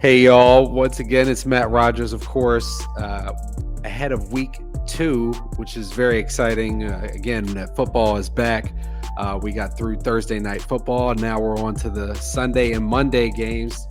Hey, y'all. Once again, it's Matt Rogers, of course, ahead of week 2, which is very exciting. Again, football is back. We got through Thursday night football, and now we're on to the Sunday and Monday games.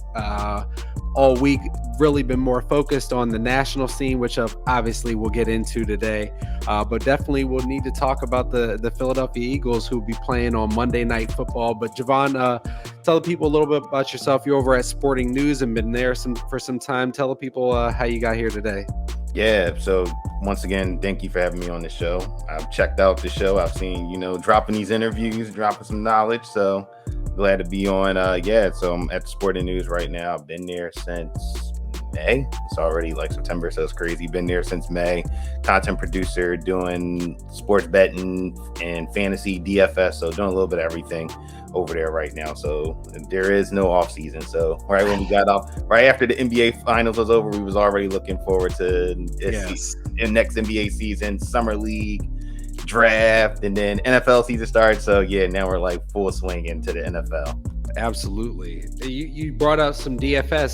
All week, really been more focused on the national scene, which obviously we'll get into today. But definitely we'll need to talk about the Philadelphia Eagles, who will be playing on Monday Night Football. But Jovan, tell the people a little bit about yourself. You're over at Sporting News and been there for some time. Tell the people how you got here today. Yeah, so once again, thank you for having me on the show. I've checked out the show. I've seen, dropping these interviews, dropping some knowledge. So glad to be on. So I'm at the Sporting News right now. I've been there since May. It's already like September, so it's crazy. Been there since May. Content producer, doing sports betting and fantasy DFS. So doing a little bit of everything over there right now. So there is no off season. So right when we got off, right after the NBA finals was over, we was already looking forward to the next NBA season, summer league, draft, and then NFL season starts. So yeah, now we're like full swing into the NFL. Absolutely. You brought up some DFS.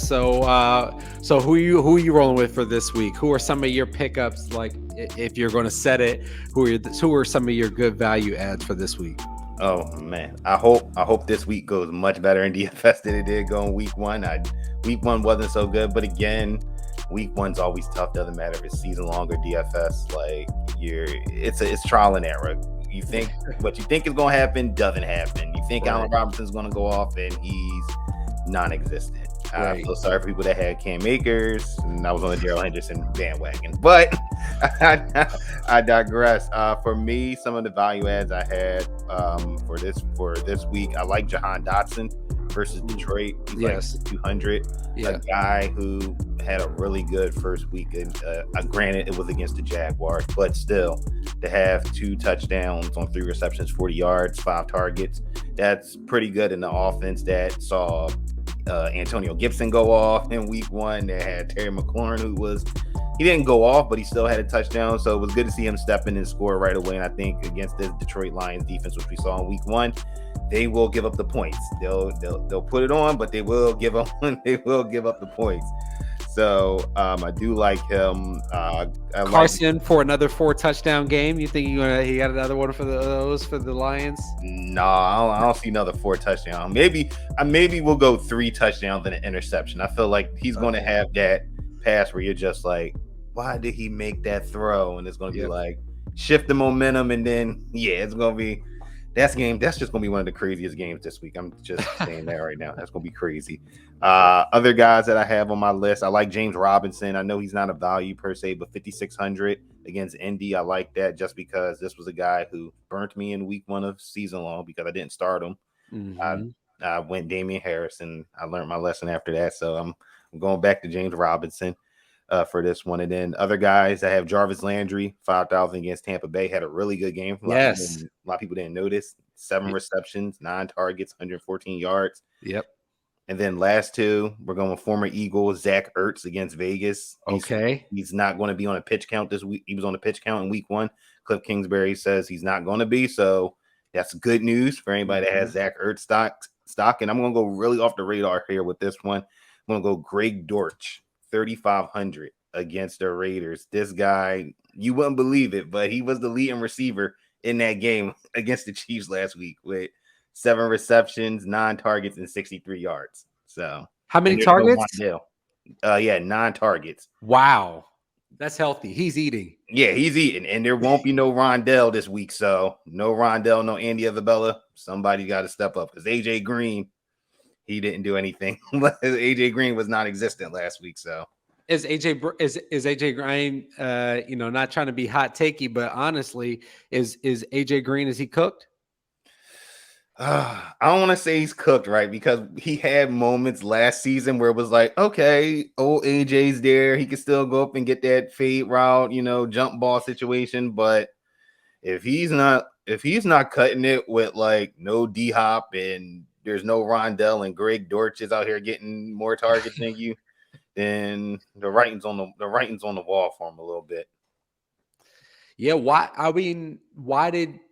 So who are you rolling with for this week? Who are some of your pickups? Like, if you're going to set it, who are some of your good value adds for this week? Oh man, I hope this week goes much better in DFS than it did going week 1. Week 1 wasn't so good, but again, week 1's always tough. Doesn't matter if it's season long or DFS. Like it's trial and error. You think what you think is going to happen doesn't happen. You think Allen Robinson's going to go off and he's non-existent. Right. I feel sorry for people that had Cam Akers, and I was on the Darrell Henderson bandwagon. But I digress. For me, some of the value adds I had for this week, I like Jahan Dotson versus Detroit. He's like 200. Yeah. A guy who had a really good first week. And granted, it was against the Jaguars, but still, to have 2 touchdowns on 3 receptions, 40 yards, 5 targets, that's pretty good in the offense that saw Antonio Gibson go off in week 1. They had Terry McLaurin, he didn't go off, but he still had a touchdown. So it was good to see him step in and score right away. And I think against the Detroit Lions defense, which we saw in week 1, they will give up the points. They'll put it on, but they will give up the points. So I do like him. Carson for another 4 touchdown game. You think he got another one for the Lions? No, I don't see another 4 touchdown. Maybe we'll go 3 touchdowns and an interception. I feel like he's going to have that pass where you're just like, why did he make that throw? And it's going to be like shift the momentum, and then it's going to be that's just going to be one of the craziest games this week. I'm just saying that right now. That's going to be crazy. Other guys that I have on my list, I like James Robinson. I know he's not a value per se, but 5,600 against Indy, I like that just because this was a guy who burnt me in week 1 of season long because I didn't start him. Mm-hmm. I went Damian Harris, and I learned my lesson after that. So I'm going back to James Robinson for this one. And then other guys, I have Jarvis Landry, 5,000 against Tampa Bay. Had a really good game. A lot of people didn't notice. 7 receptions, 9 targets, 114 yards. Yep. And then last 2, we're going with former Eagle Zach Ertz against Vegas. He's not going to be on a pitch count this week. He was on a pitch count in week 1. Cliff Kingsbury says he's not going to be. So that's good news for anybody that has Zach Ertz stock. And I'm going to go really off the radar here with this one. I'm going to go Greg Dortch, 3,500 against the Raiders. This guy, you wouldn't believe it, but he was the leading receiver in that game against the Chiefs last week with 7 receptions, 9 targets, and 63 yards. So how many targets? 9 targets. Wow. That's healthy. He's eating. Yeah, he's eating. And there won't be no Rondell this week. So no Rondell, no Andy Isabella. Somebody got to step up because AJ Green, he didn't do anything. AJ Green was non-existent last week. So is AJ Green, not trying to be hot takey, but honestly, is AJ Green, is he cooked? I don't want to say he's cooked, right? Because he had moments last season where it was like, okay, old AJ's there. He can still go up and get that fade route, jump ball situation. But if he's not cutting it with like no D-Hop and there's no Rondell and Greg Dortch is out here getting more targets than you, then the writing's on the wall for him a little bit. Yeah.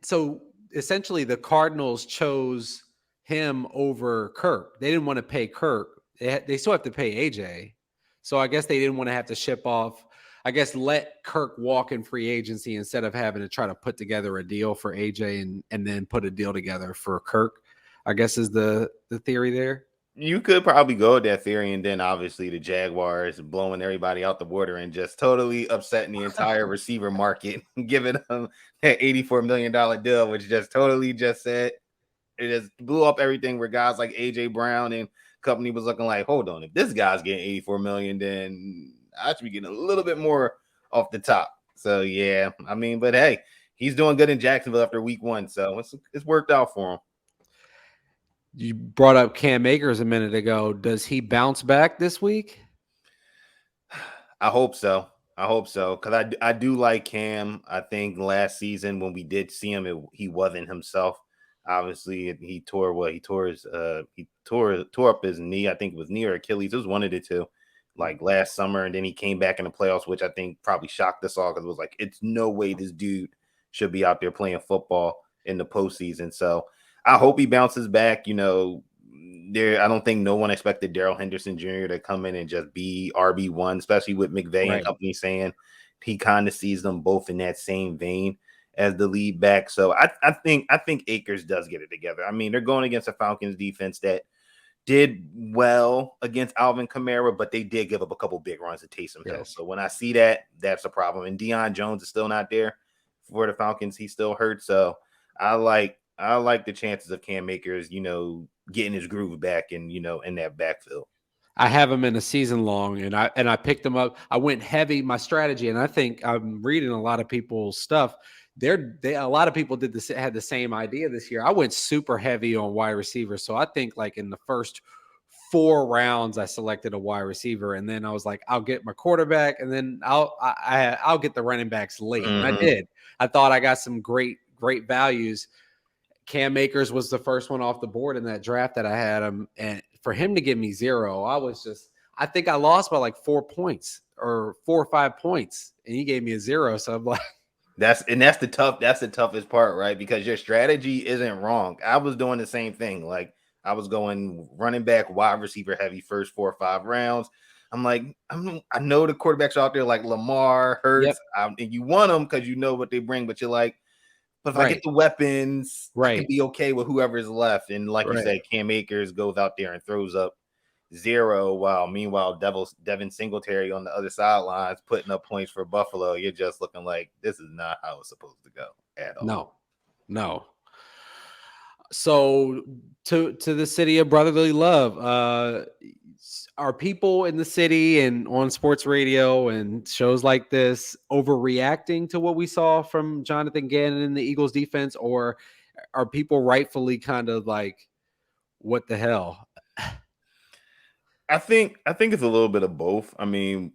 So essentially the Cardinals chose him over Kirk. They didn't want to pay Kirk. they still have to pay AJ. So I guess they didn't want to have to ship off. I guess let Kirk walk in free agency instead of having to try to put together a deal for AJ and then put a deal together for Kirk. I guess is the theory there. You could probably go with that theory, and then obviously the Jaguars blowing everybody out the water and just totally upsetting the entire receiver market, giving them that $84 million deal, which just totally just said it just blew up everything where guys like AJ Brown and company was looking like, hold on, if this guy's getting 84 million, then I should be getting a little bit more off the top. So yeah, I mean, but hey, he's doing good in Jacksonville after week 1, so it's worked out for him. You brought up Cam Akers a minute ago. Does he bounce back this week? I hope so. Because I do like Cam. I think last season when we did see him, he wasn't himself. Obviously, he tore up his knee. I think it was knee or Achilles. It was one of the two, like last summer, and then he came back in the playoffs, which I think probably shocked us all because it was like, it's no way this dude should be out there playing football in the postseason. So I hope he bounces back. I don't think no one expected Darrell Henderson Jr. to come in and just be RB1, especially with McVay and company saying he kind of sees them both in that same vein as the lead back. So I think Akers does get it together. I mean, they're going against a Falcons defense that did well against Alvin Kamara, but they did give up a couple big runs to Taysom Hill. So when I see that, that's a problem. And Deion Jones is still not there for the Falcons. He's still hurt. So I like the chances of Cam Akers, getting his groove back and, in that backfield. I have him in a season long, and I picked him up. I went heavy, my strategy, and I think I'm reading a lot of people's stuff. A lot of people had the same idea this year. I went super heavy on wide receiver. So I think like in the first 4 rounds, I selected a wide receiver, and then I was like, I'll get my quarterback, and then I'll get the running backs late. And I did. I thought I got some great values. Cam Akers was the first one off the board in that draft that I had him. And for him to give me 0, I think I lost by like 4 points or 4 or 5 points. And he gave me a 0. So I'm like, that's the toughest part, right? Because your strategy isn't wrong. I was doing the same thing. Like I was going running back, wide receiver heavy first 4 or 5 rounds. I'm like, I know the quarterbacks out there like Lamar, Hurts, and you want them because you know what they bring, but you're like, but if I get the weapons, I can be okay with whoever is left. And like you said, Cam Akers goes out there and throws up 0, while meanwhile Devin Singletary on the other sidelines putting up points for Buffalo. You're just looking like this is not how it's supposed to go at all. No. So to the city of brotherly love, are people in the city and on sports radio and shows like this overreacting to what we saw from Jonathan Gannon in the Eagles defense, or are people rightfully kind of like, what the hell? I think it's a little bit of both. I mean,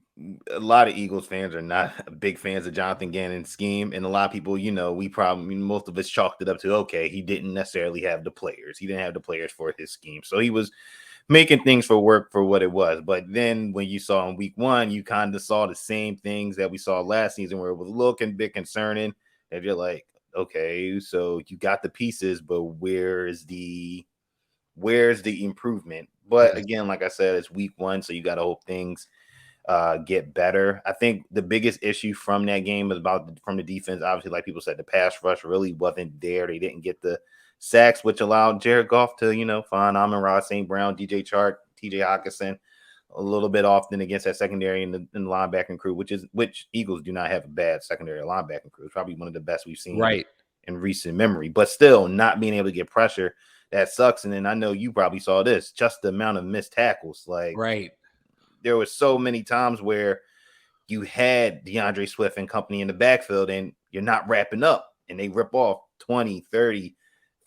a lot of Eagles fans are not big fans of Jonathan Gannon's scheme, and a lot of people, most of us chalked it up to, okay, he didn't necessarily have the players. He didn't have the players for his scheme, so he was making things for work for what it was. But then when you saw in week 1, you kind of saw the same things that we saw last season, where it was a bit concerning. And you're like, okay, so you got the pieces, but where's the improvement? But again, like I said, it's week 1, so you got to hope things get better. I think the biggest issue from that game is from the defense. Obviously, like people said, the pass rush really wasn't there. They didn't get the sacks, which allowed Jared Goff to, find Amon-Ra St. Brown, DJ Chark, TJ Hawkinson a little bit often against that secondary and the linebacking crew, which Eagles do not have a bad secondary linebacking crew. It's probably one of the best we've seen in recent memory, but still not being able to get pressure, that sucks. And then I know you probably saw this, just the amount of missed tackles. Like, there was so many times where you had DeAndre Swift and company in the backfield and you're not wrapping up and they rip off 20, 30,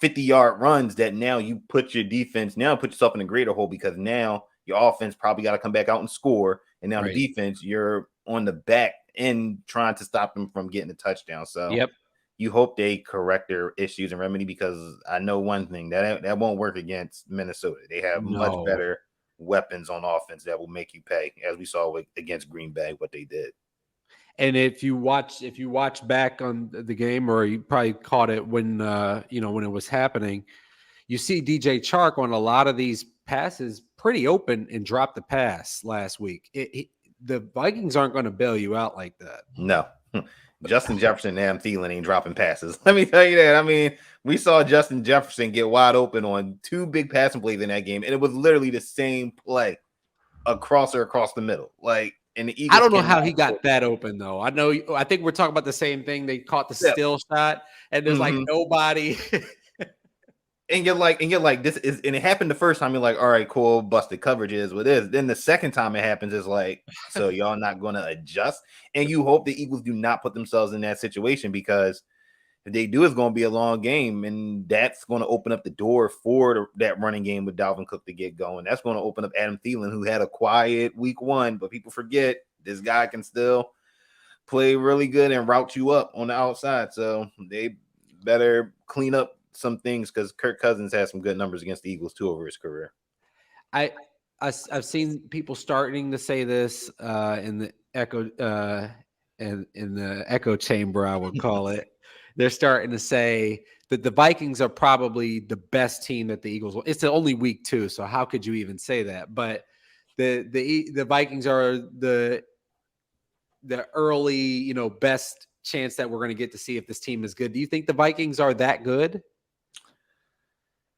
50-yard runs that now you put yourself in a greater hole, because now your offense probably got to come back out and score. And now the defense, you're on the back end trying to stop them from getting a touchdown. So you hope they correct their issues and remedy, because I know one thing, that won't work against Minnesota. They have much better weapons on offense that will make you pay, as we saw against Green Bay, what they did. And if you watch back on the game, or you probably caught it when when it was happening, you see DJ Chark on a lot of these passes pretty open and dropped the pass last week. The Vikings aren't going to bail you out like that. No. Justin Jefferson and Adam Thielen ain't dropping passes. Let me tell you that. I mean, we saw Justin Jefferson get wide open on 2 big passing plays in that game, and it was literally the same play across the middle. Like, and the Eagles. I don't know how he got that open though. I think we're talking about the same thing. They caught the still shot, and there's like nobody. And you're like, this is, and it happened the first time. You're like, all right, cool, busted coverage is what it is. Then the second time it happens is like, so y'all not going to adjust, and you hope the Eagles do not put themselves in that situation, because if they do, it's going to be a long game, and that's going to open up the door for that running game with Dalvin Cook to get going. That's going to open up Adam Thielen, who had a quiet week 1, but people forget this guy can still play really good and route you up on the outside. So they better clean up some things, because Kirk Cousins has some good numbers against the Eagles too over his career. I've seen people starting to say this in the echo chamber, I would call it. They're starting to say that the Vikings are probably the best team that the Eagles will. It's the only week 2, so how could you even say that? But the Vikings are the early, best chance that we're going to get to see if this team is good. Do you think the Vikings are that good?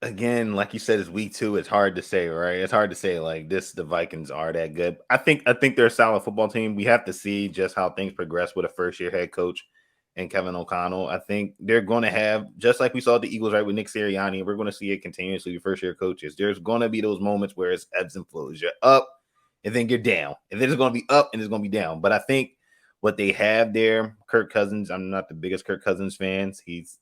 Again, like you said, it's week 2. It's hard to say, right? It's hard to say like this. The Vikings are that good. I think they're a solid football team. We have to see just how things progress with a first-year head coach and Kevin O'Connell. I think they're going to have, just like we saw the Eagles, right, with Nick Sirianni. We're going to see it continuously with first-year coaches. There's going to be those moments where it's ebbs and flows. You're up, and then you're down, and then it's going to be up, and it's going to be down. But I think what they have there, Kirk Cousins. I'm not the biggest Kirk Cousins He's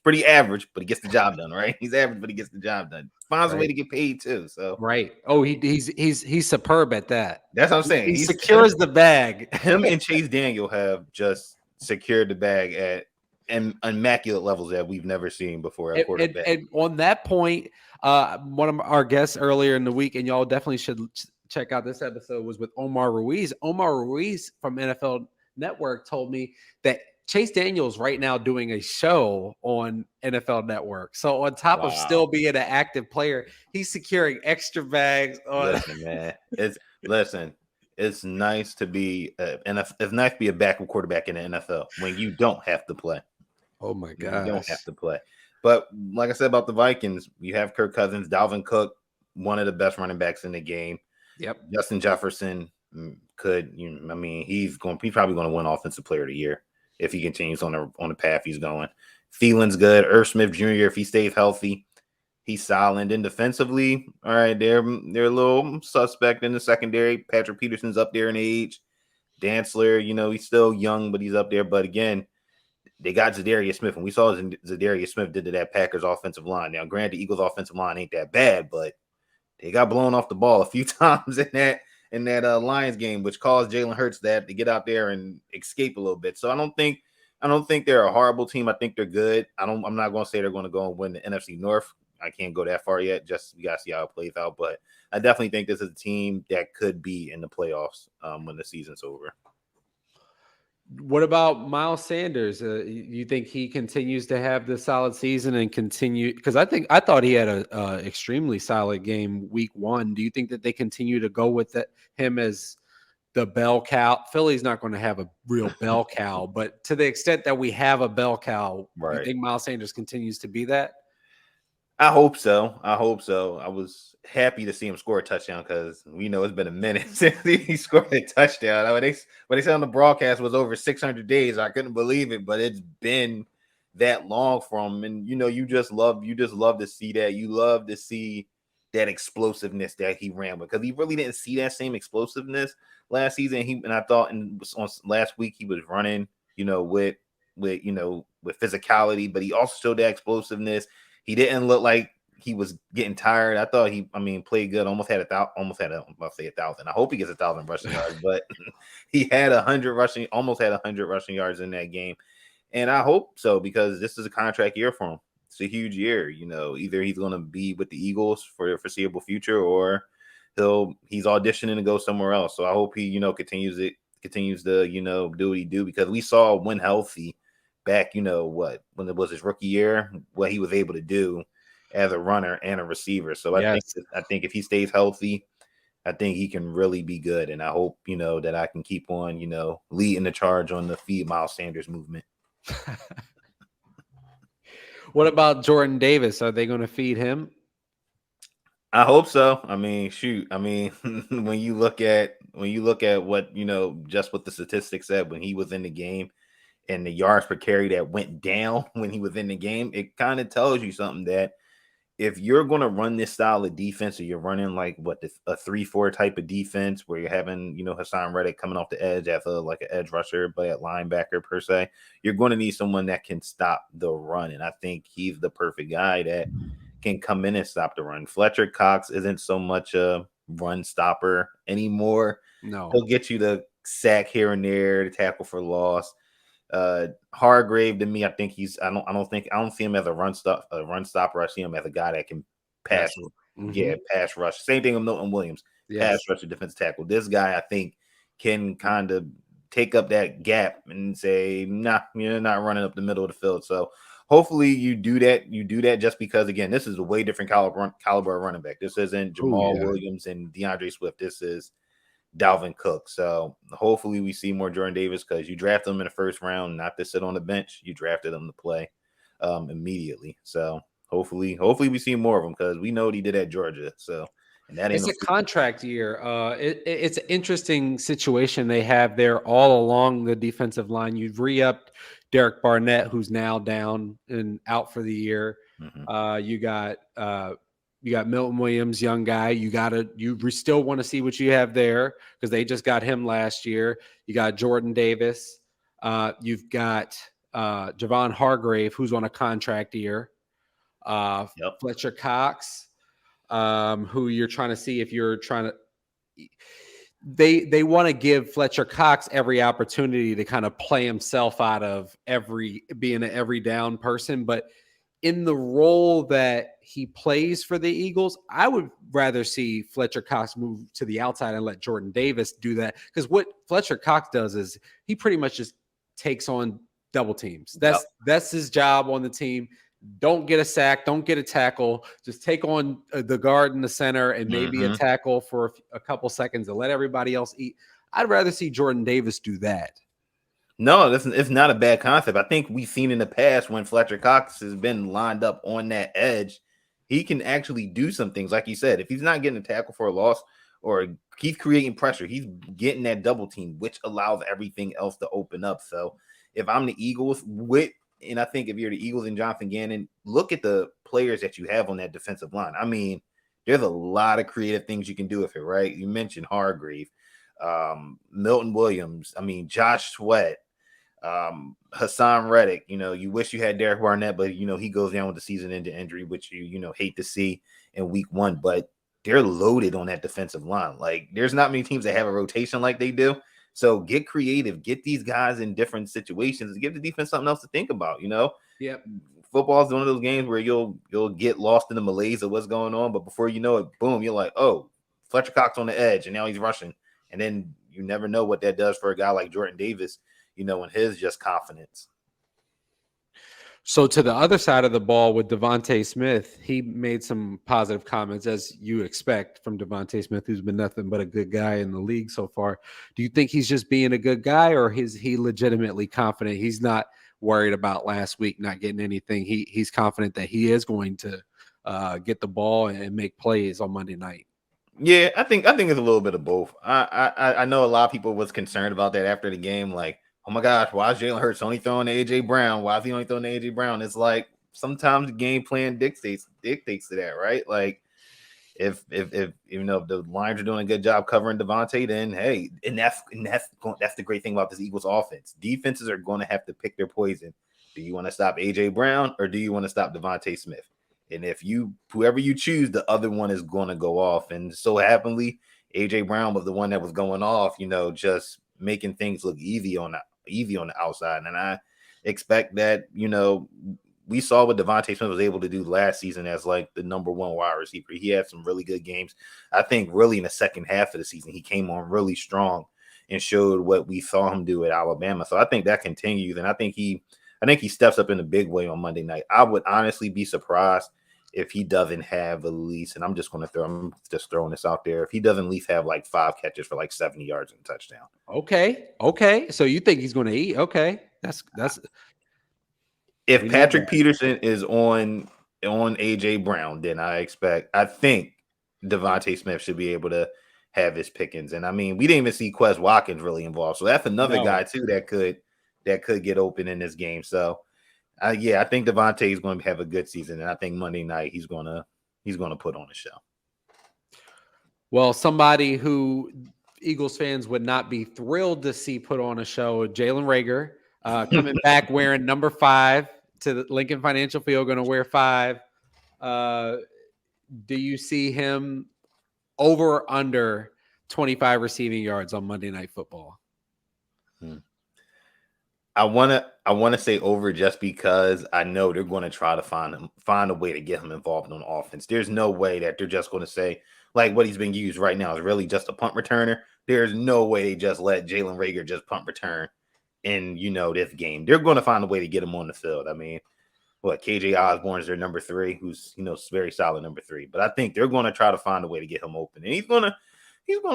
pretty average, but he gets the job done, right? He's average, but he gets the job done. Finds a way to get paid too. So right. Oh, he's superb at that. That's what I'm saying. He secures the bag. Him and Chase Daniel have just secured the bag at immaculate levels that we've never seen before at quarterback. And on that point, one of our guests earlier in the week, and y'all definitely should check out this episode, was with Omar Ruiz. Omar Ruiz from NFL Network told me that Chase Daniel's right now doing a show on NFL Network. So on top of still being an active player, he's securing extra bags. Listen, man, it's nice to be it's nice to be a backup quarterback in the NFL when you don't have to play. Oh my god, you don't have to play. But like I said about the Vikings, you have Kirk Cousins, Dalvin Cook, one of the best running backs in the game. Yep, Justin Jefferson he's probably going to win Offensive Player of the Year if he continues on the path he's going. Thielen's good. Irv Smith Jr., if he stays healthy, he's solid. And defensively, all right, they're a little suspect in the secondary. Patrick Peterson's up there in age. Dantzler, he's still young, but he's up there. But again, they got Zadarius Smith, and we saw Zadarius Smith did to that Packers offensive line. Now, granted, Eagles offensive line ain't that bad, but they got blown off the ball a few times in that Lions game, which caused Jalen Hurts to get out there and escape a little bit. So I don't think they're a horrible team. I think they're good. I'm not going to say they're going to go and win the NFC North. I can't go that far yet. Just we got to see how it plays out. But I definitely think this is a team that could be in the playoffs when the season's over. What about Miles Sanders? You think he continues to have the solid season and continue? Because I thought he had a extremely solid game week 1. Do you think that they continue to go with him as the bell cow? Philly's not going to have a real bell cow, but to the extent that we have a bell cow, right, you think Miles Sanders continues to be that? I hope so. I was happy to see him score a touchdown because we know it's been a minute since he scored a touchdown. What they said on the broadcast was over 600 days. I couldn't believe it, but it's been that long from him. And you just love to see that. You love to see that explosiveness that he ran with, because he really didn't see that same explosiveness last season. And I thought on last week he was running, with physicality, but he also showed that explosiveness. He didn't look like he was getting tired. I thought he played good. Almost had 1,000. I hope he gets 1,000 rushing yards, but he had 100 rushing, almost had 100 rushing yards in that game. And I hope so, because this is a contract year for him. It's a huge year. Either he's going to be with the Eagles for the foreseeable future, or he's auditioning to go somewhere else. So I hope he, continues to, do what he do, because we saw when healthy back, when it was his rookie year, what he was able to do as a runner and a receiver. So Yes. I think if he stays healthy, I think he can really be good. And I hope, that I can keep on, leading the charge on the feed Miles Sanders movement. What about Jordan Davis? Are they going to feed him? I hope so. I mean, shoot. I mean, when you look at what, just what the statistics said when he was in the game and the yards per carry that went down when he was in the game, it kind of tells you something that if you're going to run this style of defense, or you're running like a 3-4 type of defense where you're having, Hassan Reddick coming off the edge as like an edge rusher, but at linebacker per se, you're going to need someone that can stop the run. And I think he's the perfect guy that can come in and stop the run. Fletcher Cox isn't so much a run stopper anymore. No. He'll get you the sack here and there, the tackle for loss. Hargrave, to me, I think I don't see him as a run stopper. I see him as a guy that can pass. Pass rush. Same thing with Milton Williams. Yes. Pass rush or defensive tackle. This guy, I think, can kind of take up that gap and say, nah, you're not running up the middle of the field. So hopefully you do that. You do that just because, again, this is a way different caliber of running back. This isn't Jamal Williams and DeAndre Swift. This is Dalvin Cook. So hopefully we see more Jordan Davis, because you draft him in the first round, not to sit on the bench. You drafted him to play immediately. So hopefully we see more of him, because we know what he did at Georgia. So, and that ain't it's a contract year. It's an interesting situation they have there all along the defensive line. You've re-upped Derek Barnett, who's now down and out for the year. You got Milton Williams, young guy. You still want to see what you have there, because they just got him last year. You got Jordan Davis. You've got Javon Hargrave, who's on a contract year. Fletcher Cox, who you're trying to see if you're trying to. They want to give Fletcher Cox every opportunity to kind of play himself out of being an every down person, but in the role that he plays for the Eagles, I would rather see Fletcher Cox move to the outside and let Jordan Davis do that. Because what Fletcher Cox does is he pretty much just takes on double teams. That's his job on the team. Don't get a sack, don't get a tackle. Just take on the guard in the center and maybe a tackle for a couple seconds and let everybody else eat. I'd rather see Jordan Davis do that. No, it's not a bad concept. I think we've seen in the past when Fletcher Cox has been lined up on that edge, he can actually do some things. Like you said, if he's not getting a tackle for a loss or he's creating pressure, he's getting that double team, which allows everything else to open up. So if I'm the Eagles and I think if you're the Eagles and Jonathan Gannon, look at the players that you have on that defensive line. I mean, there's a lot of creative things you can do with it, right? You mentioned Hargrave, Milton Williams. I mean, Josh Sweat. Hassan Reddick, you wish you had Derek Barnett, but he goes down with the season-ending injury, which you hate to see in week 1. But they're loaded on that defensive line. Like, there's not many teams that have a rotation like they do. So get creative, get these guys in different situations, give the defense something else to think about. Yep. Football is one of those games where you'll get lost in the malaise of what's going on, but before you know it, boom, you're like, oh, Fletcher Cox on the edge, and now he's rushing, and then you never know what that does for a guy like Jordan Davis. And his just confidence. So to the other side of the ball with Devonta Smith, he made some positive comments, as you expect from Devonta Smith, who's been nothing but a good guy in the league so far. Do you think he's just being a good guy, or is he legitimately confident? He's not worried about last week not getting anything. He's confident that he is going to get the ball and make plays on Monday night. Yeah, I think it's a little bit of both. I know a lot of people was concerned about that after the game, like, oh my gosh, why is Jalen Hurts only throwing to AJ Brown? Why is he only throwing to AJ Brown? It's like sometimes the game plan dictates to that, right? Like if the Lions are doing a good job covering Devontae, then hey, and that's the great thing about this Eagles offense. Defenses are going to have to pick their poison. Do you want to stop AJ Brown or do you want to stop Devonta Smith? And if whoever you choose, the other one is going to go off. And so happily, AJ Brown was the one that was going off, just making things look easy on the outside. And I expect that, we saw what Devonta Smith was able to do last season as like the number 1 wide receiver. He had some really good games. I think really in the second half of the season, he came on really strong and showed what we saw him do at Alabama. So I think that continues. And I think he steps up in a big way on Monday night. I would honestly be surprised if he doesn't have at least, and I'm just throwing this out there, if he doesn't at least have like 5 catches for like 70 yards and a touchdown. Okay. So you think he's going to eat? Okay, that's if Patrick Peterson is on AJ Brown, then I think Devonta Smith should be able to have his pickings. And I mean, we didn't even see Quez Watkins really involved, so that's another guy too that could get open in this game. So I think Devonta is going to have a good season, and I think Monday night he's going to put on a show. Well, somebody who Eagles fans would not be thrilled to see put on a show, Jalen Reagor, coming back wearing number 5 to the Lincoln Financial Field, going to wear 5. Do you see him over or under 25 receiving yards on Monday Night Football? I want to say over just because I know they're going to try to find a way to get him involved on offense. There's no way that they're just going to say, like, what he's been used right now is really just a punt returner. There's no way they just let Jalen Reagor just punt return in, this game. They're going to find a way to get him on the field. I mean, KJ Osborne is their number 3, who's, very solid number 3. But I think they're going to try to find a way to get him open. And he's going to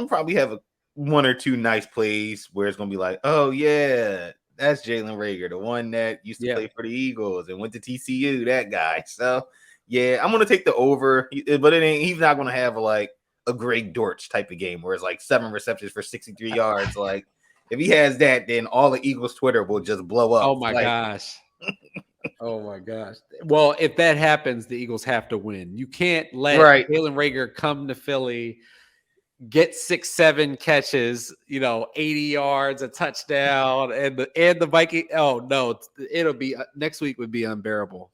probably have one or two nice plays where it's going to be like, oh, yeah, that's Jalen Reagor, the one that used to play for the Eagles and went to TCU, that guy. So, yeah, I'm going to take the over. But he's not going to have like a Greg Dortch type of game where it's like 7 receptions for 63 yards. Like, if he has that, then all the Eagles Twitter will just blow up. Oh, my gosh. Oh, my gosh. Well, if that happens, the Eagles have to win. You can't let Jalen Reagor come to Philly, get 6-7 catches, 80 yards, a touchdown, and the Viking. Oh, no, it'll be next week would be unbearable.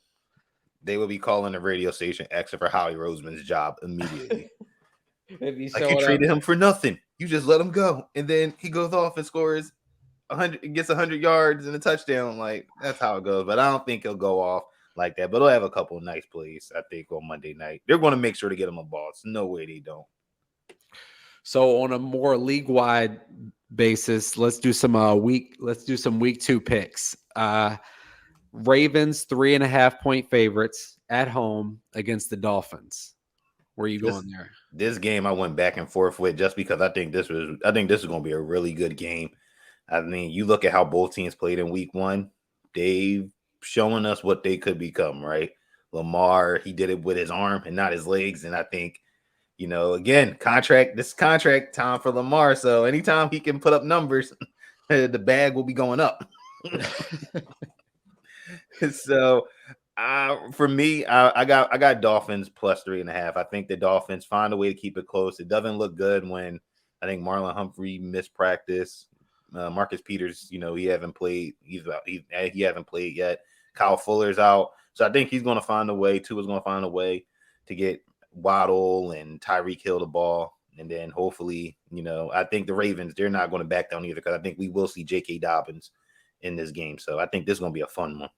They will be calling the radio station except for Howie Roseman's job immediately. You traded him for nothing. You just let him go. And then he goes off and scores 100, gets 100 yards and a touchdown. Like, that's how it goes. But I don't think he'll go off like that. But he'll have a couple of nice plays, I think, on Monday night. They're going to make sure to get him a ball. It's no way they don't. So on a more league-wide basis, let's do some week 2 picks. Ravens 3.5-point favorites at home against the Dolphins. Where are you going there? This game I went back and forth with just because I think this is going to be a really good game. I mean, you look at how both teams played in week 1. They've shown us what they could become, right? Lamar, he did it with his arm and not his legs. And I think, again, this contract time for Lamar. So anytime he can put up numbers, the bag will be going up. So for me, I got Dolphins plus 3.5. I think the Dolphins find a way to keep it close. It doesn't look good when I think Marlon Humphrey missed practice. Marcus Peters, he hasn't played. He hasn't played yet. Kyle Fuller's out, so I think he's going to find a way. Tua's going to find a way to get Waddle and Tyreek Hill the ball, and then hopefully, I think the Ravens, they're not going to back down either because I think we will see J.K. Dobbins in this game. So I think this is going to be a fun one.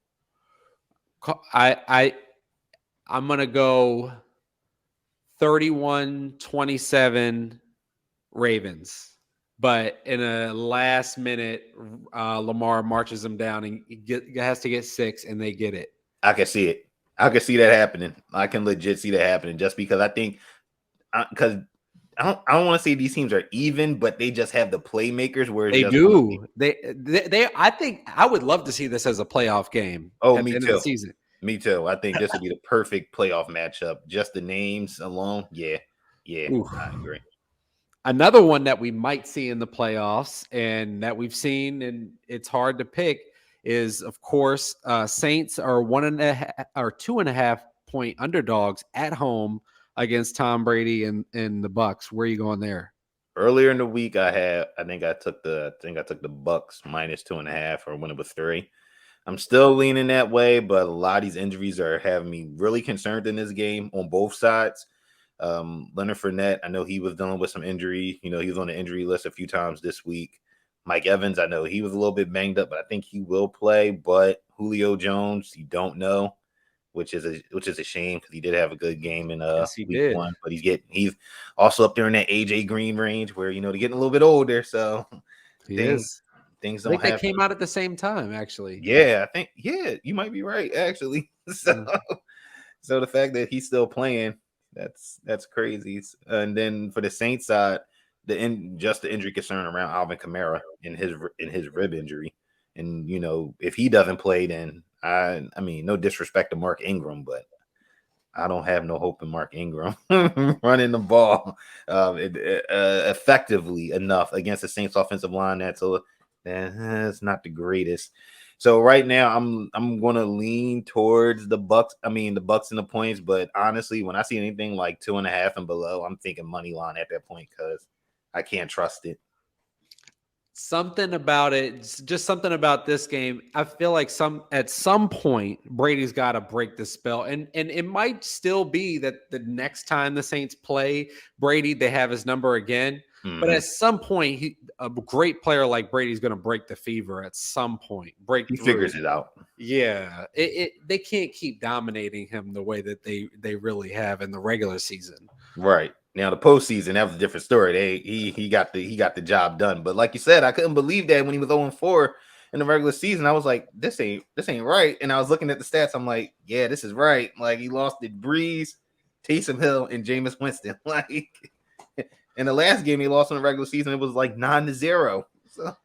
I'm going to go 31-27 Ravens. But in a last minute, Lamar marches them down and has to get 6, and they get it. I can see it. I can see that happening. I can legit see that happening just because I think because I don't want to say these teams are even, but they just have the playmakers where they do. They I think I would love to see this as a playoff game. Oh, me too. Season. Me too. I think this would be the perfect playoff matchup. Just the names alone. Yeah. Oof. I agree. Another one that we might see in the playoffs and that we've seen, and it's hard to pick, is of course Saints are 1.5 or 2.5-point underdogs at home against Tom Brady and the Bucs. Where are you going there? Earlier in the week, I think I took the Bucs minus 2.5, or when it was 3. I'm still leaning that way, but a lot of these injuries are having me really concerned in this game on both sides. Leonard Fournette, I know he was dealing with some injury. He was on the injury list a few times this week. Mike Evans, I know he was a little bit banged up, but I think he will play. But Julio Jones, you don't know, which is a shame because he did have a good game in week 1. But he's also up there in that AJ Green range where they're getting a little bit older. So things don't happen. They came out at the same time, actually. Yeah, I think you might be right, actually. So So the fact that he's still playing, that's crazy. And then for the Saints side, the injury concern around Alvin Kamara in his rib injury, and if he doesn't play, then I mean, no disrespect to Mark Ingram, but I don't have no hope in Mark Ingram running the ball effectively enough against the Saints offensive line. That's not the greatest. So right now I'm gonna lean towards the Bucs. I mean the Bucs and the points, but honestly, when I see anything like 2.5 and below, I'm thinking money line at that point because I can't trust it. Something about it, just something about this game. I feel like at some point Brady's got to break the spell, and it might still be that the next time the Saints play Brady, they have his number again. Mm-hmm. But at some point, a great player like Brady's going to break the fever. At some point, he figures it out. Yeah, they can't keep dominating him the way that they really have in the regular season. Right. Now the postseason, that was a different story. He got the job done. But like you said, I couldn't believe that when he was 0-4 in the regular season. I was like, this ain't right. And I was looking at the stats. I'm like, yeah, this is right. Like he lost to Breeze, Taysom Hill, and Jameis Winston. Like in the last game he lost in the regular season, it was like 9-0. So.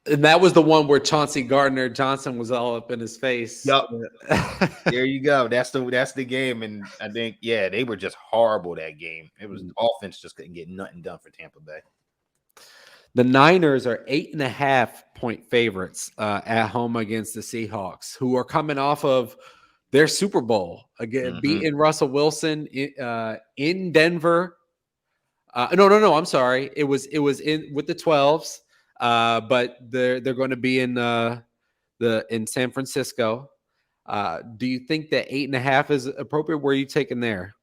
And that was the one where Chauncey Gardner-Johnson was all up in his face. Yep. There you go. That's the game. And I think, yeah, they were just horrible that game. It was offense just couldn't get nothing done for Tampa Bay. The Niners are 8.5-point favorites at home against the Seahawks, who are coming off of their Super Bowl again, beating Russell Wilson in Denver. No. I'm sorry. It was in with the 12s. But they're going to be in San Francisco. Do you think that 8.5 is appropriate? Where are you taking there?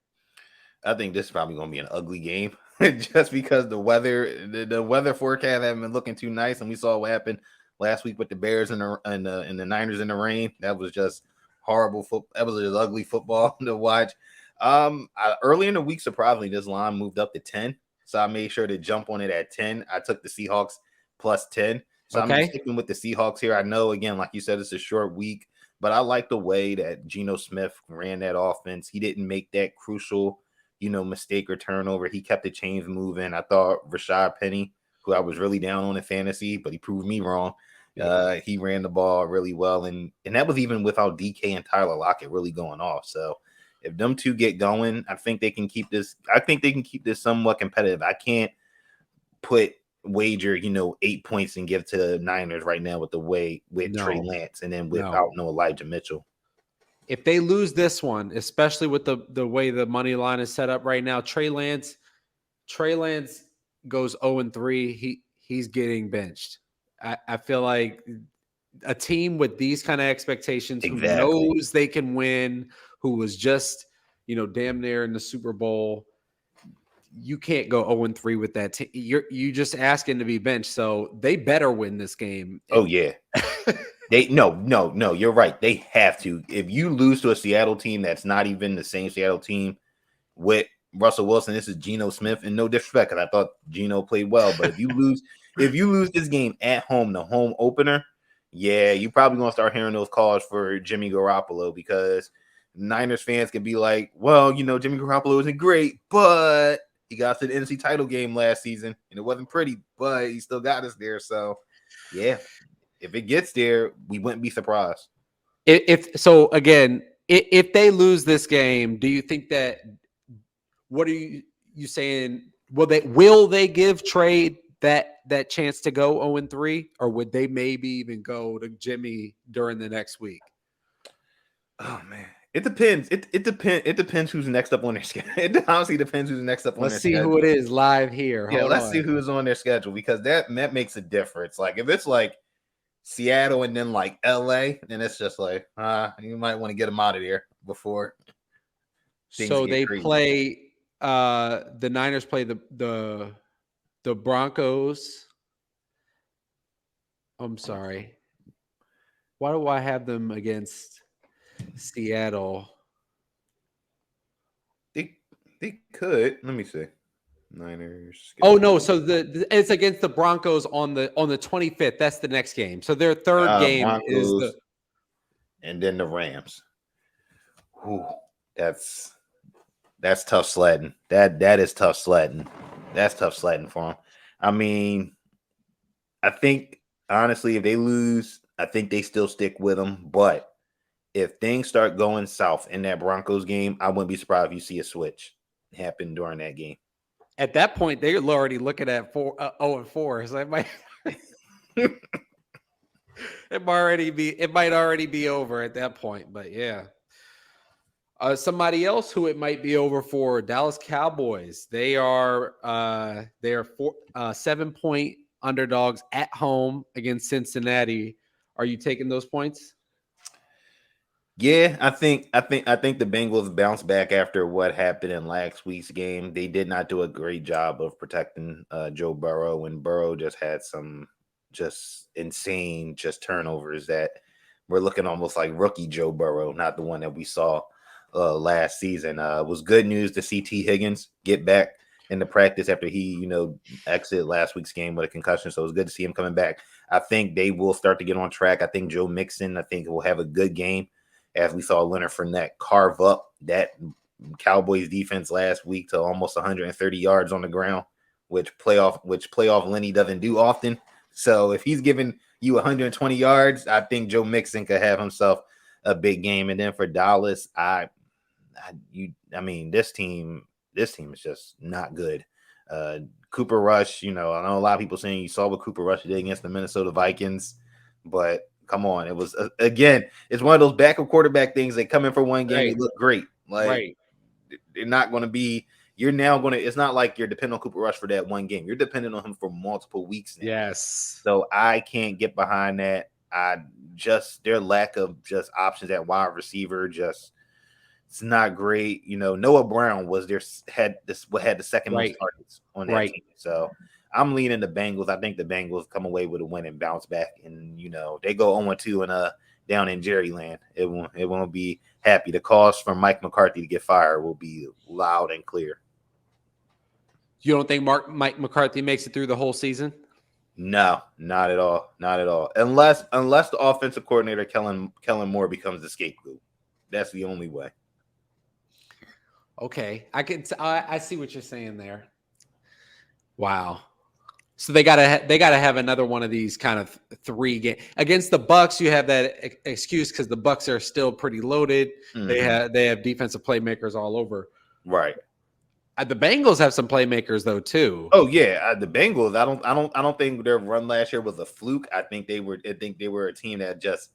I think this is probably going to be an ugly game, just because the weather forecast haven't been looking too nice, and we saw what happened last week with the Bears and the Niners in the rain. That was just horrible. That was just ugly football to watch. Early in the week, surprisingly, this line moved up to 10, so I made sure to jump on it at 10. I took the Seahawks plus 10. So I'm sticking with the Seahawks here. I know, again, like you said, it's a short week, but I like the way that Geno Smith ran that offense. He didn't make that crucial, mistake or turnover. He kept the chains moving. I thought Rashad Penny, who I was really down on in fantasy, but he proved me wrong. He ran the ball really well. And that was even without DK and Tyler Lockett really going off. So if them two get going, I think they can keep this. I think they can keep this somewhat competitive. I can't wager 8 points and give to the Niners right now with Trey Lance and then without no Elijah Mitchell. If they lose this one, especially with the way the money line is set up right now, Trey Lance goes 0-3. He's getting benched. I feel like a team with these kind of expectations, who knows they can win, who was just damn near in the Super Bowl. You can't go 0-3 with that team. You just asking to be benched, so they better win this game. Oh yeah, no. You're right. They have to. If you lose to a Seattle team that's not even the same Seattle team with Russell Wilson, this is Geno Smith, and no disrespect, because I thought Geno played well, but if you lose this game at home, the home opener, yeah, you probably gonna start hearing those calls for Jimmy Garoppolo, because Niners fans can be like, well, Jimmy Garoppolo isn't great, but he got to the NFC title game last season, and it wasn't pretty, but he still got us there. So, yeah, if it gets there, we wouldn't be surprised. If they lose this game, do you think that? What are you saying? Will they give Trey that chance to go 0-3, or would they maybe even go to Jimmy during the next week? Oh man. It depends. It depends who's next up on their schedule. It honestly depends who's next up on their schedule. Let's see who it is live here. Let's see who's on their schedule, because that makes a difference. Like if it's like Seattle and then like LA, then it's just like you might want to get them out of there before. So they play the Niners play the Broncos. I'm sorry. Why do I have them against Seattle? They could. Let me see. Niners. Oh no! So it's against the Broncos on the 25th. That's the next game. So their third game Broncos, is and then the Rams. Ooh. That's that's tough sledding. That is tough sledding. That's tough sledding for him. I mean, I think honestly, if they lose, I think they still stick with them. But if things start going south in that Broncos game, I wouldn't be surprised if you see a switch happen during that game. At that point, they're already looking at 0-4. So it might it might already be over at that point. But yeah. Somebody else who it might be over for, Dallas Cowboys. They are 7-point underdogs at home against Cincinnati. Are you taking those points? Yeah, I think the Bengals bounced back after what happened in last week's game. They did not do a great job of protecting Joe Burrow, and Burrow just had some just insane turnovers that were looking almost like rookie Joe Burrow, not the one that we saw last season. It was good news to see T. Higgins get back into practice after he, exited last week's game with a concussion. So it was good to see him coming back. I think they will start to get on track. I think Joe Mixon, will have a good game, as we saw Leonard Fournette carve up that Cowboys defense last week to almost 130 yards on the ground, which playoff Lenny doesn't do often. So if he's giving you 120 yards, I think Joe Mixon could have himself a big game. And then for Dallas, this team is just not good. Cooper Rush, I know a lot of people saying you saw what Cooper Rush did against the Minnesota Vikings, but come on, it was again, it's one of those backup quarterback things. They come in for one game, they look great. They're not going to be. You're now going to. It's not like you're depending on Cooper Rush for that one game. You're depending on him for multiple weeks now. Yes. So I can't get behind that. Their lack of just options at wide receiver, it's not great. Noah Brown had the second most targets on that team. So I'm leaning the Bengals. I think the Bengals come away with a win and bounce back, and they go 0-2 and down in Jerryland. It won't be happy. The calls from Mike McCarthy to get fired will be loud and clear. You don't think Mike McCarthy makes it through the whole season? No, not at all. Not at all. Unless the offensive coordinator Kellen Moore becomes the scapegoat. That's the only way. Okay, I see what you're saying there. Wow. So they gotta have another one of these kind of 3 games against the Bucs. You have that excuse because the Bucs are still pretty loaded. Mm-hmm. They have defensive playmakers all over. Right. The Bengals have some playmakers though too. Oh yeah, the Bengals. I don't think their run last year was a fluke. I think they were a team that just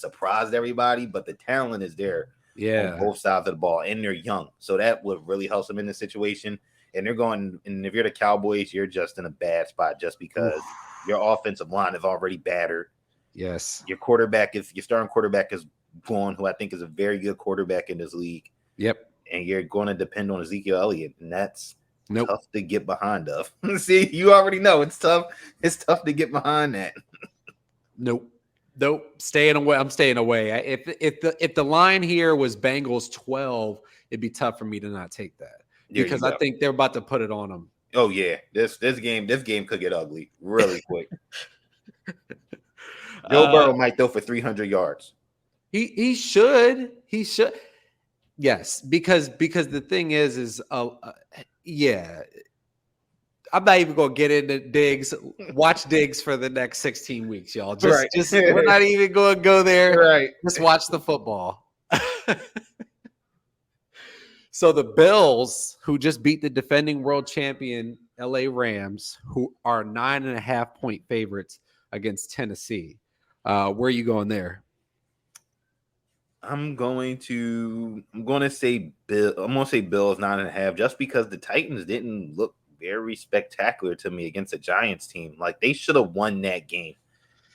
surprised everybody. But the talent is there. Yeah. On both sides of the ball, and they're young, so that would really help them in this situation. And they're going. And if you're the Cowboys, you're just in a bad spot just because your offensive line is already battered. Yes. Your starting quarterback is gone, who I think is a very good quarterback in this league. Yep. And you're going to depend on Ezekiel Elliott, and that's tough to get behind of. See, you already know it's tough. It's tough to get behind that. Nope. Staying away. I'm staying away. If the line here was Bengals 12, it'd be tough for me to not take that because I think they're about to put it on them. Oh yeah, this game could get ugly really quick. Joe Burrow might throw for 300 yards. He should. Yes, because the thing is yeah. I'm not even gonna get into Diggs. Watch Diggs for the next 16 weeks, y'all. We're not even going to go there. Right. Just watch the football. So the Bills, who just beat the defending world champion LA Rams, who are 9.5-point favorites against Tennessee. Where are you going there? I'm going to say Bills 9.5, just because the Titans didn't look very spectacular to me against a Giants team. Like, they should have won that game.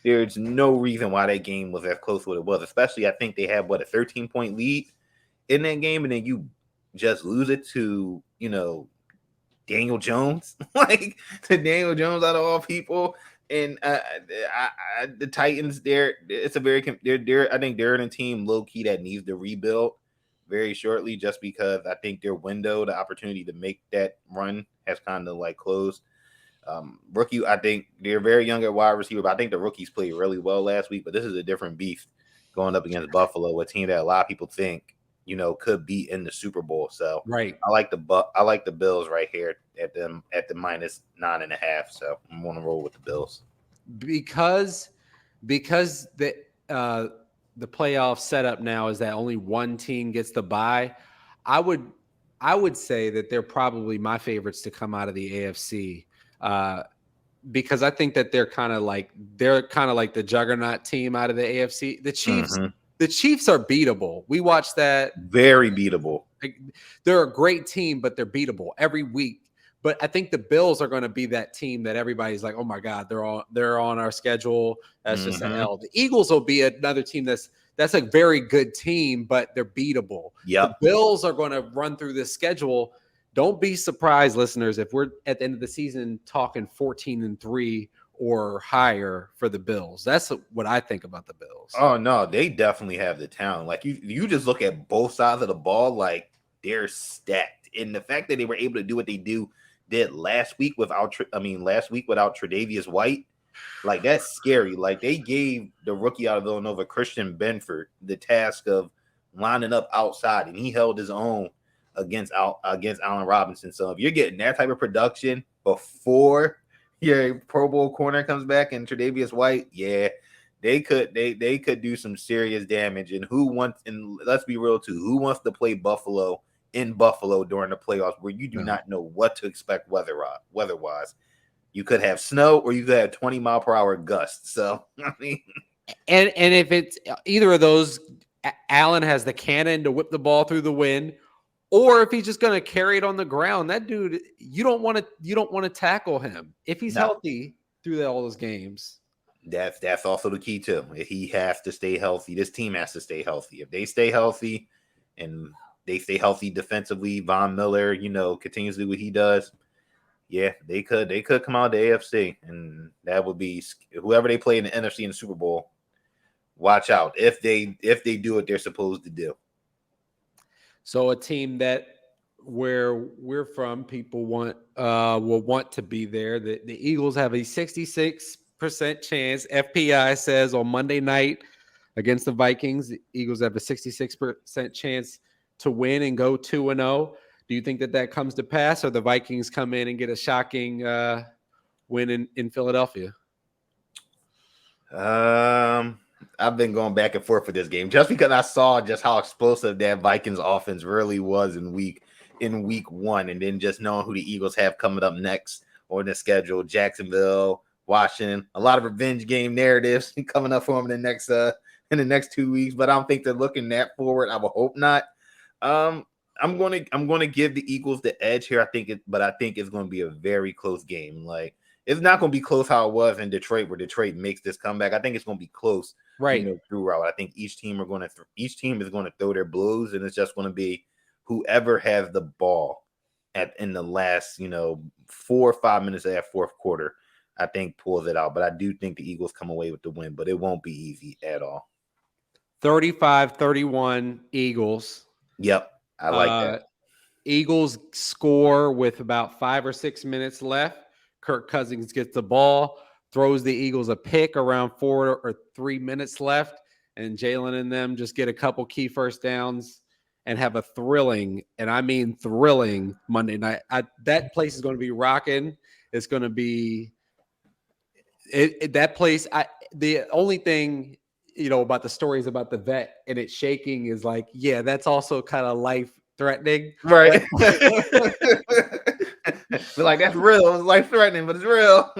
There's no reason why that game was as close as what it was. Especially, I think they had a 13-point lead in that game, and then you just lose it to Daniel Jones, like to Daniel Jones out of all people. And the Titans, I think they're in a team low key that needs to rebuild very shortly, just because I think their window, the opportunity to make that run, has kind of closed. Rookie, I think they're very young at wide receiver, but I think the rookies played really well last week. But this is a different beast going up against Buffalo, a team that a lot of people think could be in the Super Bowl. So Right. I like the Bills right here at the -9.5. So I'm going to roll with the Bills because the playoff setup now is that only one team gets the bye. I would say that they're probably my favorites to come out of the AFC, because I think that they're kind of like the juggernaut team out of the AFC. The Chiefs are beatable. We watched that. Very beatable. They're a great team, but they're beatable every week. But I think the Bills are going to be that team that everybody's like, oh my God, they're on our schedule. That's just an L. The Eagles will be another team that's a very good team, but they're beatable. Yep. The Bills are going to run through this schedule. Don't be surprised, listeners, if we're at the end of the season talking 14-3 or higher for the Bills. That's what I think about the Bills. Oh no, they definitely have the talent. Like you just look at both sides of the ball, like they're stacked. And the fact that they were able to do what they did last week without Tre'Davious White, like that's scary. Like they gave the rookie out of Villanova, Christian Benford, the task of lining up outside, and he held his own against Allen Robinson. So if you're getting that type of production before your Pro Bowl corner comes back and Tre'Davious White, yeah, they could do some serious damage. And let's be real too, who wants to play Buffalo in Buffalo during the playoffs where you do not know what to expect weather-wise? You could have snow or you could have 20-mile-per-hour gusts. So I mean, and if it's either of those, Allen has the cannon to whip the ball through the wind. Or if he's just going to carry it on the ground, that dude, you don't want to tackle him if he's healthy through all those games. That's also the key too. He has to stay healthy. This team has to stay healthy. If they stay healthy and they stay healthy defensively, Von Miller, continues to do what he does. Yeah, they could come out of the AFC, and that would be whoever they play in the NFC in the Super Bowl. Watch out if they do what they're supposed to do. So a team that where we're from, people will want to be there. The Eagles have a 66% chance. FPI says on Monday night against the Vikings, the Eagles have a 66% chance to win and go 2-0. Do you think that comes to pass, or the Vikings come in and get a shocking win in Philadelphia? I've been going back and forth for this game just because I saw just how explosive that Vikings offense really was in week one, and then just knowing who the Eagles have coming up next on the schedule: Jacksonville, Washington. A lot of revenge game narratives coming up for them in the next 2 weeks, but I don't think they're looking that forward. I would hope not. I'm going to give the Eagles the edge here. I think it's going to be a very close game. Like, it's not going to be close how it was in Detroit, where Detroit makes this comeback. I think it's going to be close, right? Throughout. I think each team is going to throw their blows, and it's just going to be whoever has the ball in the last 4 or 5 minutes of that fourth quarter, I think pulls it out. But I do think the Eagles come away with the win, but it won't be easy at all. 35-31 Eagles. Yep, I like that. Eagles score with about 5 or 6 minutes left. Kirk Cousins gets the ball, throws the Eagles a pick around 4 or 3 minutes left, and Jalen and them just get a couple key first downs and have a thrilling, and I mean thrilling, Monday night. That place is going to be rocking. It's going to be that place. The only thing about the stories about the vet and it shaking is like, yeah, that's also kind of life-threatening, right? But like, that's real. It's life-threatening, but it's real.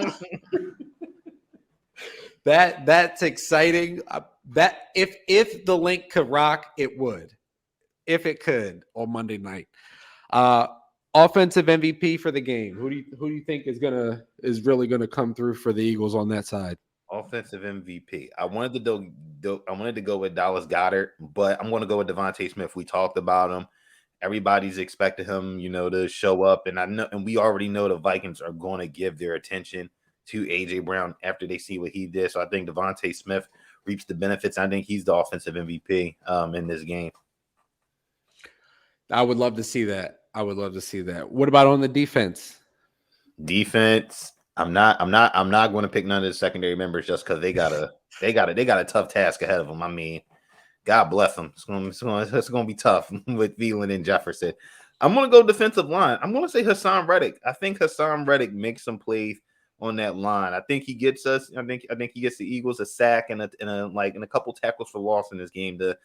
That's exciting. That if the link could rock, it would. If it could on Monday night. Offensive MVP for the game. Who do you think is really gonna come through for the Eagles on that side? Offensive MVP. I wanted to go with Dallas Goedert, but I'm going to go with Devonta Smith. We talked about him. Everybody's expecting him, to show up, and we already know the Vikings are going to give their attention to AJ Brown after they see what he did. So I think Devonta Smith reaps the benefits. I think he's the offensive MVP in this game. I would love to see that. What about on the defense? Defense. I'm not going to pick none of the secondary members just because they got a tough task ahead of them. I mean, God bless them. It's gonna be tough with Thielen and Jefferson. I'm gonna go defensive line. I'm gonna say Hassan Reddick. I think Hassan Reddick makes some plays on that line. I think he gets us. I think he gets the Eagles a sack and a couple tackles for loss in this game to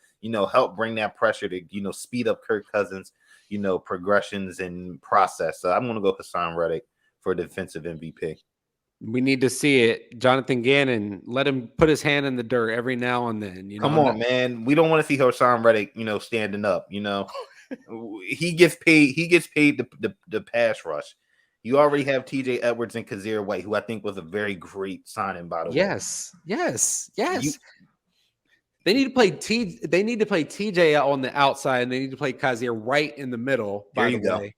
help bring that pressure to speed up Kirk Cousins progressions and process. So I'm gonna go Hassan Reddick for defensive MVP. We need to see it. Jonathan Gannon, let him put his hand in the dirt every now and then. Come on, man. We don't want to see Hassan Reddick, standing up. He gets paid. He gets paid the pass rush. You already have TJ Edwards and Kazir White, who I think was a very great signing, by the way. Yes. They need to play TJ on the outside, and they need to play Kazir right in the middle. There you go.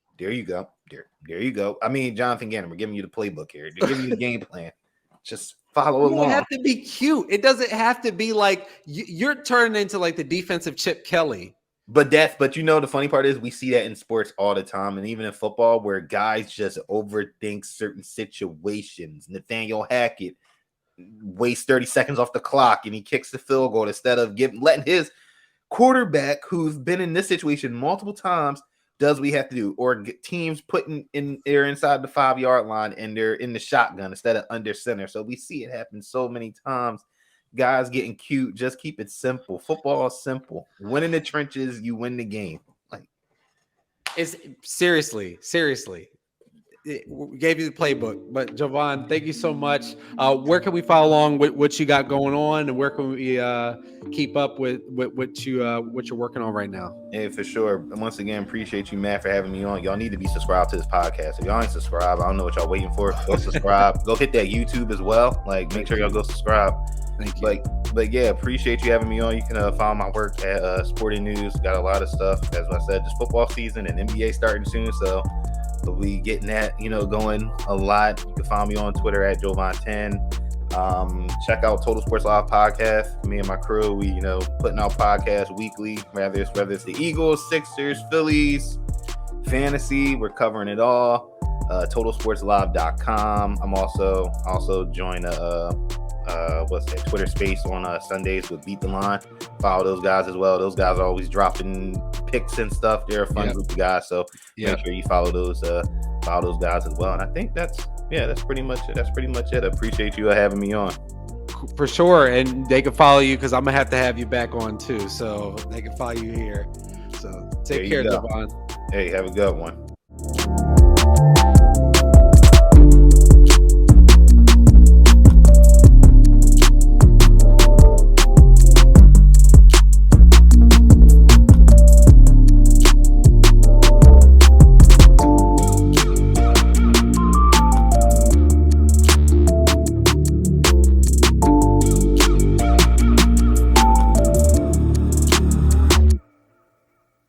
There you go. I mean, Jonathan Gannon, we're giving you the playbook here. They're giving you the game plan. Just follow along. It doesn't have to be cute. It doesn't have to be like you're turning into like the defensive Chip Kelly. But the funny part is we see that in sports all the time, and even in football, where guys just overthink certain situations. Nathaniel Hackett wastes 30 seconds off the clock, and he kicks the field goal instead of letting his quarterback, who's been in this situation multiple times, does what we have to do. Or teams they're inside the 5-yard line and they're in the shotgun instead of under center. So we see it happen so many times. Guys getting cute. Just keep it simple. Football is simple. Win in the trenches, you win the game. It's seriously. We gave you the playbook, but Jovan, thank you so much. Where can we follow along with what you got going on, and where can we keep up with what you're working on right now? Yeah, for sure. And once again, appreciate you, Matt, for having me on. Y'all need to be subscribed to this podcast. If y'all ain't subscribed, I don't know what y'all waiting for. Go subscribe. Go hit that YouTube as well. Make sure y'all go subscribe. Thank you. But yeah, appreciate you having me on. You can follow my work at Sporting News. Got a lot of stuff. As I said, just football season and NBA starting soon, so we'll be getting that, going a lot. You can find me on Twitter at Jovan10. Check out Total Sports Live podcast. Me and my crew, we putting out podcasts weekly, whether it's the Eagles, Sixers, Phillies, fantasy. We're covering it all. TotalSportsLive.com. I'm also join Twitter space on Sundays with Beat the Line. Follow those guys as well. Those guys are always dropping picks and stuff. They're a fun group of guys, so make sure you follow those guys as well. And I think that's pretty much it. I appreciate you having me on. For sure. And they can follow you because I'm gonna have to have you back on too, so they can follow you here. So take care, Devon. Hey, have a good one.